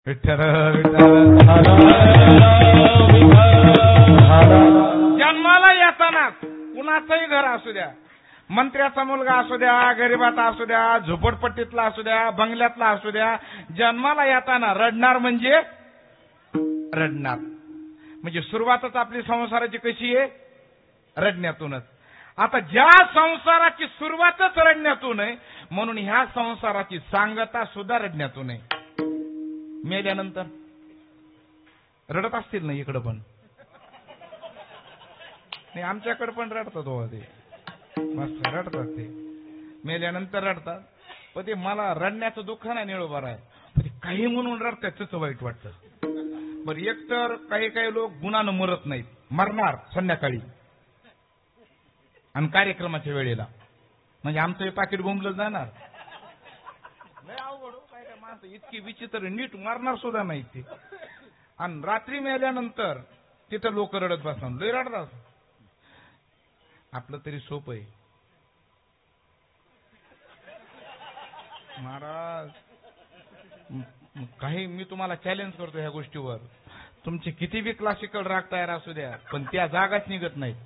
विठ्ठल जन्माला येताना कुणाचंही घर असू द्या, मंत्र्याचा मुलगा असू द्या, गरीबाचा असू द्या, झोपडपट्टीतला असू द्या, बंगल्यातला असू द्या, जन्माला येताना रडणार म्हणजे रडणार. म्हणजे सुरुवातच आपली संसाराची कशी आहे? रडण्यातूनच. आता ज्या संसाराची सुरुवातच रडण्यातून आहे, म्हणून ह्या संसाराची सांगता सुद्धा रडण्यातून आहे. मेल्यानंतर रडत असतील ना इकडं पण? नाही, आमच्याकडे पण रडतात हो, ते मस्त रडतात. ते मेल्यानंतर रडतात. पण ते मला रडण्याचं दुःख नाही निळोबार आहे, पण ते काही म्हणून रडतात त्याचं वाईट वाटतं. बरं, एक तर काही काही लोक गुणानं मरत नाहीत, मरणार संध्याकाळी आणि कार्यक्रमाच्या वेळेला. म्हणजे आमचं हे पाकिट बोंबलं जाणार. लय अवघड काय काय माणसं इतकी विचित्र, नीट मरणार सुद्धा नाही ते. आणि रात्री मेल्यानंतर तिथं लोक रडत बसणार, लय रडतात. आपलं तरी सोपं आहे महाराज. काही मी तुम्हाला चॅलेंज करतो ह्या गोष्टीवर. तुमचे किती बी क्लासिकल राग तयार असू द्या, पण त्या जागाच निघत नाहीत.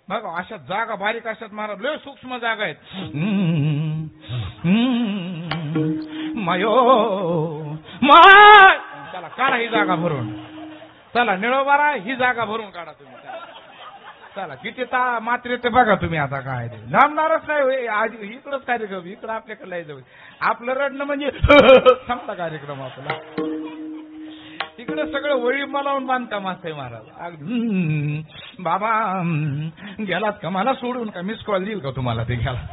बघा अशा जागा बारीक असतात महाराज, लय सूक्ष्म जागा आहेत. मायो माय, चला काढा ही जागा भरून. चला निळोबारा ही जागा भरून काढा तुम्ही. चला किती मात्र ते बघा तुम्ही. आता काय ते जमणारच नाही. आज इकडंच कार्यक्रम, इकडं आपल्याकडे जाऊ. आपलं रडणं म्हणजे संपला कार्यक्रम आपला. इकडे सगळं वळी मलावून बांधकाम असतंय महाराज. बाबा गेलात का मला सोडून, का मिस कॉल देईल का तुम्हाला? ते घ्याला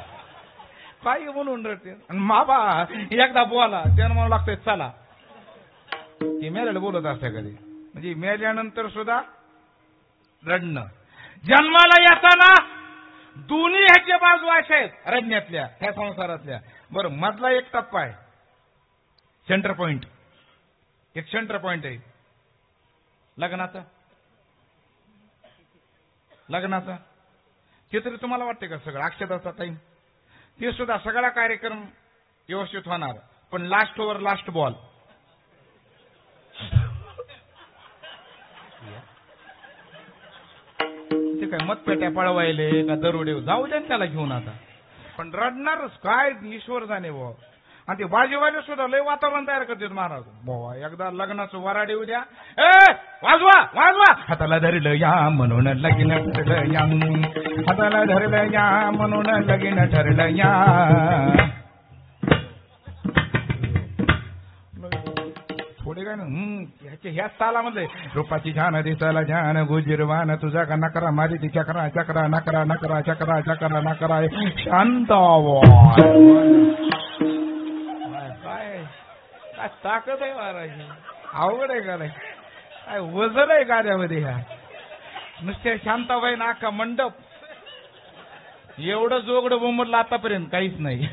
काही म्हणून रडते. आणि बाबा एकदा बोला त्यानं मला लागतंय चला. ते मेल्याला बोलत असते कधी. म्हणजे मेल्यानंतर सुद्धा रडणं. जन्माला येताना दोन्ही ह्याच्या बाजू अशा आहेत रडण्यातल्या, ह्या संसारातल्या. बरं, मधला एक टप्पा आहे सेंटर पॉइंट. एक सेंटर पॉइंट आहे लग्नाचा. लग्नाचा ते तरी तुम्हाला वाटते का सगळं अक्षताचा टाइम? ते सुद्धा सगळा कार्यक्रम व्यवस्थित होणार, पण लास्ट ओव्हर लास्ट बॉल. ते काय मतपेट्या पळवायले का दरोडे जाऊ द्या त्याला घेऊन. आता पण रडणारच काय ईश्वर जाणे भाऊ. आणि ते बाजीवाले सुद्धा लय वातावरण तयार करतात महाराज. भाऊ एकदा लग्नाचं वराडे उद्या, ए वाजवा वाजवा, हाताला धरलं या म्हणून लगीन ठरलं या, हाताला धरलं या म्हणून लगीन ठरलं या. थोडे काय ना ह्या सालामध्ये रूपाची छान दिसायला छान गुजिरवान तुझा का नकरा मारी ती चक्रा चक्रा नकरा नकरा चक्रा चक्रा नकरा शांत. काय ताकद आहे महाराज. अवघड आहे का नाही? काय वजन आहे कार्यामध्ये. ह्या नुसत्या शांताबाई नाका मंडप एवढं जोगडं बोंबडलं आतापर्यंत काहीच नाही.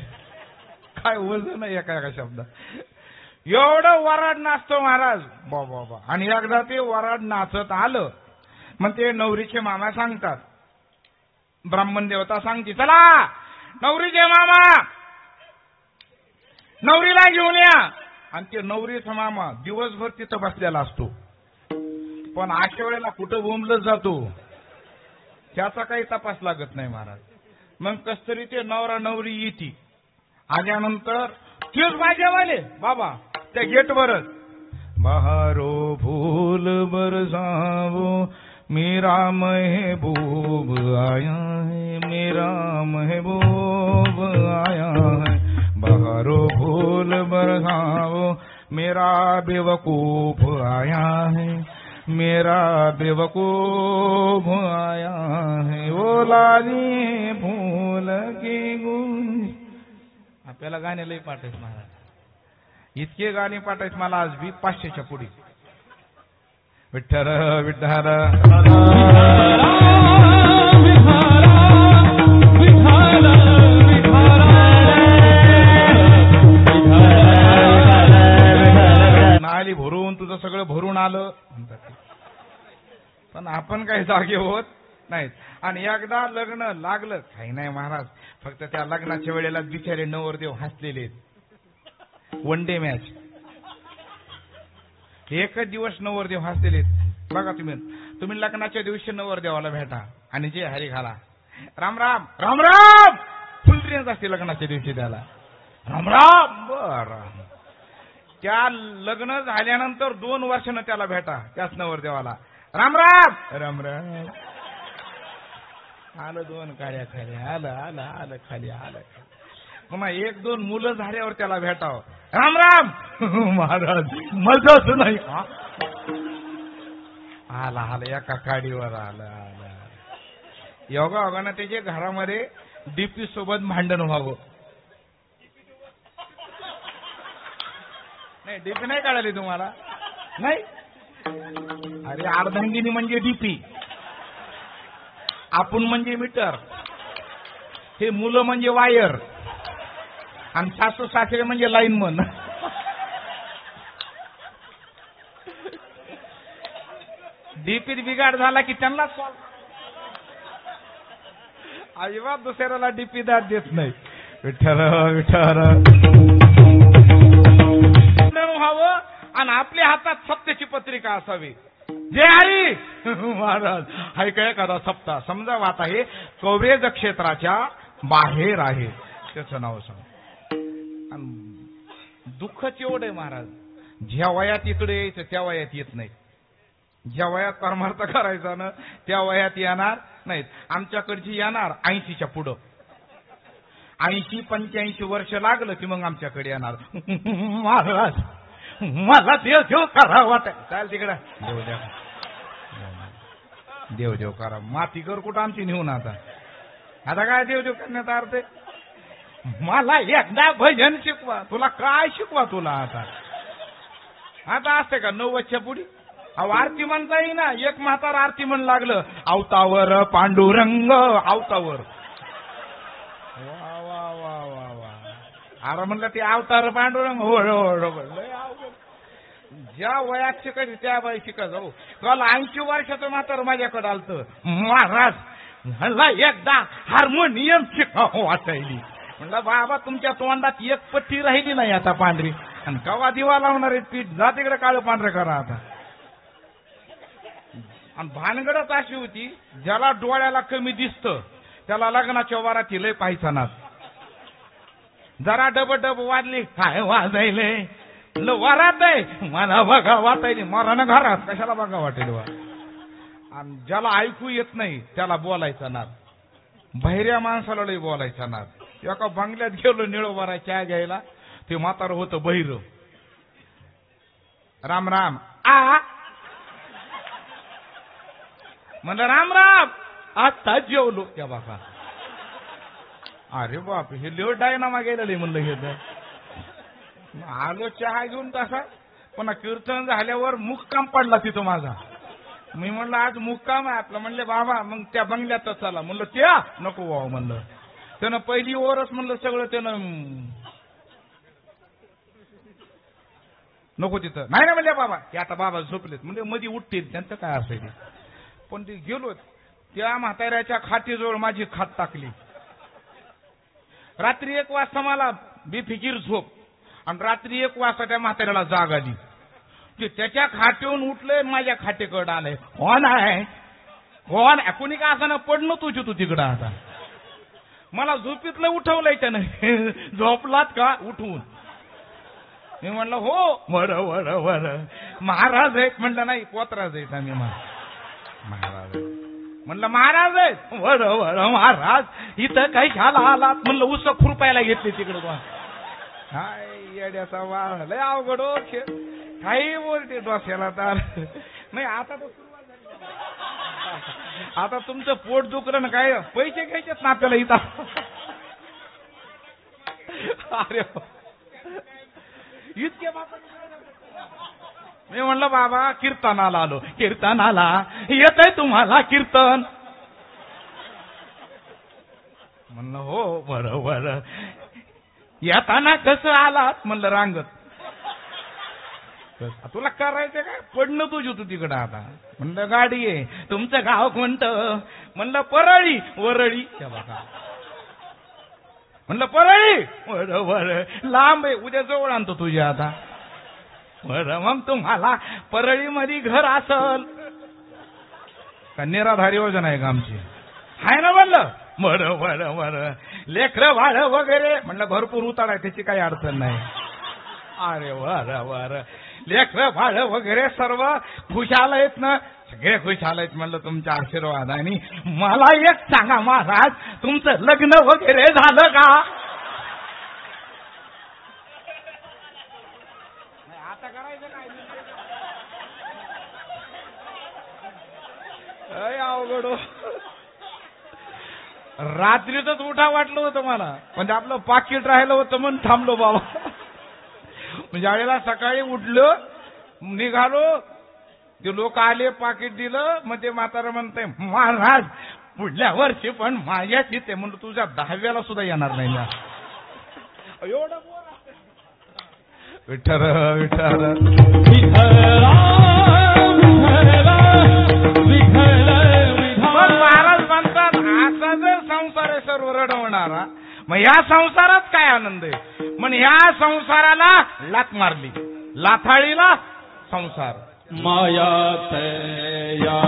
काय वजन आहे एका एका शब्दात. एवढं वराड नाचतो महाराज बाबा. आणि एकदा ते वराड नाचत आलं मग ते नवरीचे मामा सांगतात, ब्राह्मण देवता सांगते चला नवरीचे मामा नवरीला घेऊन या. आणि ते नवरीचा मामा दिवसभर तिथं बसलेला असतो, पण अशा वेळेला कुठं बोंबलत जातो त्याचा काही तपास लागत नाही महाराज. मग कस तरी ते नवरा नवरी येते. आल्यानंतर तेच माझ्यावाले बाबा त्या गेटवरच, बहारो फूल बरसावो मेरा महबूब आया है, मेरा महबूब आया है. बहारो फूल बरसावो मेरा बेवकूफ आया है, मेरा बेवकूफ आया है. वो लाली फूल की गुल. आपल्याला गाणे लई पाठायच महाराज. इतके गाणे पाठायच मला आज बी 500च्या पुढे. विठ्ठल विठ्ठल नाली भरून तुझं सगळं भरून आलं म्हणतात, पण आपण काही जागे होत नाहीत. आणि एकदा लग्न लागलं काही नाही महाराज, फक्त त्या लग्नाच्या वेळेला बिचारे नवरदेव हसलेले. वन डे मॅच एकच दिवस नवरदेव हसलेले बघा. तुम्ही लग्नाच्या दिवशी नवरदेवाला भेटा आणि जे हरी घाला राम राम राम राम फुल रेंज असते लग्नाच्या दिवशी त्याला राम राम. बर त्या लग्न झाल्यानंतर 2 वर्षानं त्याला भेटा त्याच नवरदेवाला राम राम राम राम. आलं 2 काळ्या खाली आलं आलं आलं खाली आलं. पुन्हा 1-2 मुलं झाल्यावर त्याला भेटावं राम राम. महाराज मजाच नाही. आला आलं एका काडीवर आलं आलं. योगा योगानं त्याच्या घरामध्ये डीपी सोबत भांडण व्हावं. नाही डीपी नाही काढाली तुम्हाला नाही. अरे अर्धांगिनी म्हणजे डीपी, आपण म्हणजे मीटर, हे मुलं म्हणजे वायर आणि सासू सासरे म्हणजे लाईनमन. डीपीत बिघाड झाला की त्यांना अजिबात दुसऱ्याला डीपी दाद देत नाही. विठ्ठल विठ्ठल व्हावं आणि आपल्या हातात सत्याची पत्रिका असावी. जय हरी. महाराज हाय काय करा सप्ताह समजा आता हे कवरेज क्षेत्राच्या बाहेर आहे त्याचं नाव सांग. दुःखच एवढं आहे महाराज, ज्या वयात इकडे यायचं त्या वयात येत नाही, ज्या वयात परमार्थ करायचा ना त्या वयात येणार नाहीत. आमच्याकडची येणार 80च्या पुढं, 80-85 वर्ष लागलं की मग आमच्याकडे येणार. महाराज मला देव करा वाटत चाल तिकडं देव देव करा. माती कर कुठं आमची नेऊन आता काय देव करण्यात अर्थ. मला एकदा भजन शिकवा. तुला काय शिकवा तुला आता असते का 90च्या पुढी. आरती म्हणता येई ना. एक म्हातार आरती म्हण लागलं आवतावर पांडुरंग आवतावर. वा वा वा वा वा. अरे म्हणलं ते अवतार पांडुरंग ज्या वयात शिकायचं त्या वयात शिका जाऊ. काल 80 वर्षाचं म्हातार माझ्याकडे आलतं. महाराज मला एकदा हार्मोनियम शिकावं वाटायली. म्हणलं बाबा तुमच्या तोंडात एक पट्टी राहिली नाही आता पांढरी आणि कवा दिवा लावणार आहे पीठ जा तिकडे काळं पांढरं करा आता. आणि भानगडच अशी होती ज्याला डोळ्याला कमी दिसतं त्याला लग्नाच्या वरात लय पाहायचा ना. जरा डब वाजली काय वाजायले वरात आहे मला बघा वाटायली मरानं घरात कशाला बघा वाटेल. आणि ज्याला ऐकू येत नाही त्याला बोलायचा नाद. बहिऱ्या माणसाला लय बोलायचा नाद. एका बंगल्यात गेलो निळोबारा चहा घ्यायला ते म्हातारं होतं बहिर. राम राम आ म्हणलं राम राम आता जेवलो त्या बाबा. अरे बाप हे लेव डायनामा गेलेले म्हणलं हे. आलो चहा घेऊन तसा पुन्हा कीर्तन झाल्यावर मुक्काम पडला तिथं माझा. मी म्हणलं आज मुक्काम आहे आपला. म्हणले बाबा मग त्या बंगल्यातच चला. म्हणलं त्या नको बाबा म्हणलं. त्यानं पहिली ओरच म्हणलं सगळं त्यानं नको तिथं नाही ना म्हणले बाबा ते आता बाबा झोपलेत म्हणजे मध्ये उठतील त्यांचं काय असायचं. पण ते गेलो त्या म्हाताऱ्याच्या खाटीजवळ माझी खाट टाकली. रात्री 1 वाजता मला बेफिकीर झोप आणि रात्री 1 वाजता त्या म्हाताऱ्याला जाग आली. ते त्याच्या खाटेवरून उठलंय माझ्या खाटेकडं आलंय. कोण आहे कोण कोणी का असं ना पडणं तुझी तू तिकडं आता. मला झोपीतलं उठवलंय त्यानं. झोपलात का उठवून. मी म्हणलं हो वर वर वर महाराज आहेत. म्हणलं नाही पोतराज आहेत आम्ही महाराज. म्हणलं महाराज आहेत वर वर महाराज इथं काही खाला आलात. म्हणलं उस खुरपायला घेतली तिकडं. हाय येड्याचा वाळ लय अवघड हो खेळ. काही बोलते डोक्याला तर नाही. आता तर सुरुवात झाली. आता तुमचं पोट दुखलं ना काय पैसे घ्यायचेत ना आपल्याला इथं. अरे इतके बाबा. मी म्हणलं बाबा कीर्तनाला आलो. कीर्तनाला येतंय तुम्हाला कीर्तन. म्हणलं हो बरोबर. येताना कसं आलात. म्हणलं रांगत. तुला करायचं काय पडणं तुझी तू तिकडं आता. म्हणलं गाडी आहे. तुमचं गाव कोणतं. म्हणलं परळी वरळी. म्हणलं परळी बरोबर लांब आहे. उद्या जवळ आणतो तुझ्या आता. बरं मग तुम्हाला परळीमध्ये घर असल का निराधार योजना आहे का आमची? हाय ना म्हणलं. बरं बरं बरं. लेकरं बाळ वगैरे म्हणलं भरपूर उतार आहे, त्याची काही अडचण नाही. अरे बरं बरं. लेकरं बाळ वगैरे सर्व खुशाल आहेत ना? सगळे खुशाल आहेत म्हणलं तुमच्या आशीर्वादाने. मला एक सांगा महाराज, तुमचं लग्न वगैरे झालं का? आता करायचं काय? अवघड. रात्रीतच उठा वाटलं होतं मला, म्हणजे आपलं पाकिट राहिलं होतं म्हणून थांबलो बाबा. म्हणजे वेळेला सकाळी उठलो, निघालो, ते लोक आले, पाकिट दिलं. मग ते म्हातारा म्हणते, महाराज पुढल्या वर्षी पण माझ्याच इथे. म्हणलं तुझ्या 10व्याला सुद्धा येणार नाही ना. एवढं विठ्ठल विठ्ठल. महाराज म्हणतात आता जर संसार आहे सर्व रडवणारा, मग ह्या संसारात काय आनंद आहे? मग ह्या संसाराला लाथ मारली, लाथाळीला संसार. माया तया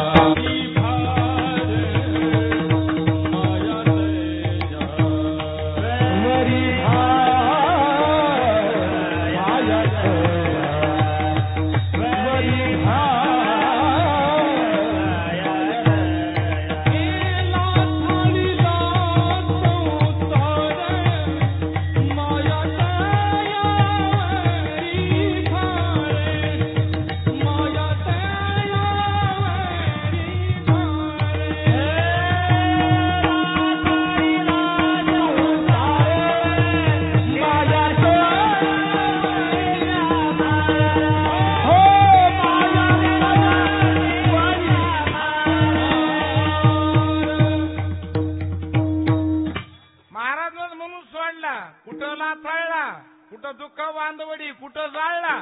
कुठं लाथाळला, कुठं दुःख बांधवडी, कुठं जाळला,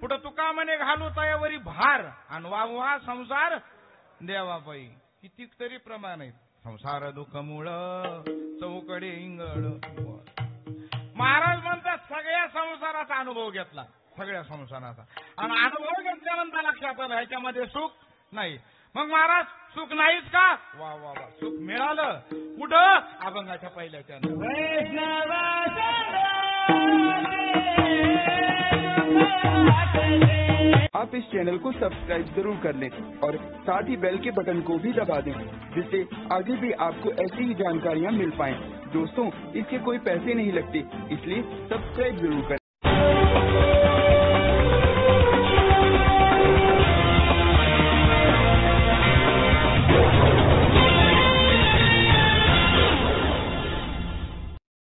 कुठं तुका म्हणे घालू तयावरी भार, आणि वाहवा संसार देवाबाई. कितीतरी प्रमाण आहेत. संसार दुःख मूळ चौकडे इंगळ. महाराज म्हणतात सगळ्या संसाराचा अनुभव घेतला, सगळ्या संसाराचा. आणि अनुभव घेतल्यानंतर लक्षात आलं ह्याच्यामध्ये सुख नाही. मग महाराज सुख नाहीच का? वा वा वा, सुख मिळालं. कुठं? अभंगाच्या पहिल्याच्या. आप इस चैनल को सब्सक्राइब जरूर कर लें और साथ ही बेल के बटन को भी दबा दें, जिससे आगे भी आपको ऐसी ही जानकारियाँ मिल पाएं। दोस्तों, इसके कोई पैसे नहीं लगते, इसलिए सब्सक्राइब जरूर करें।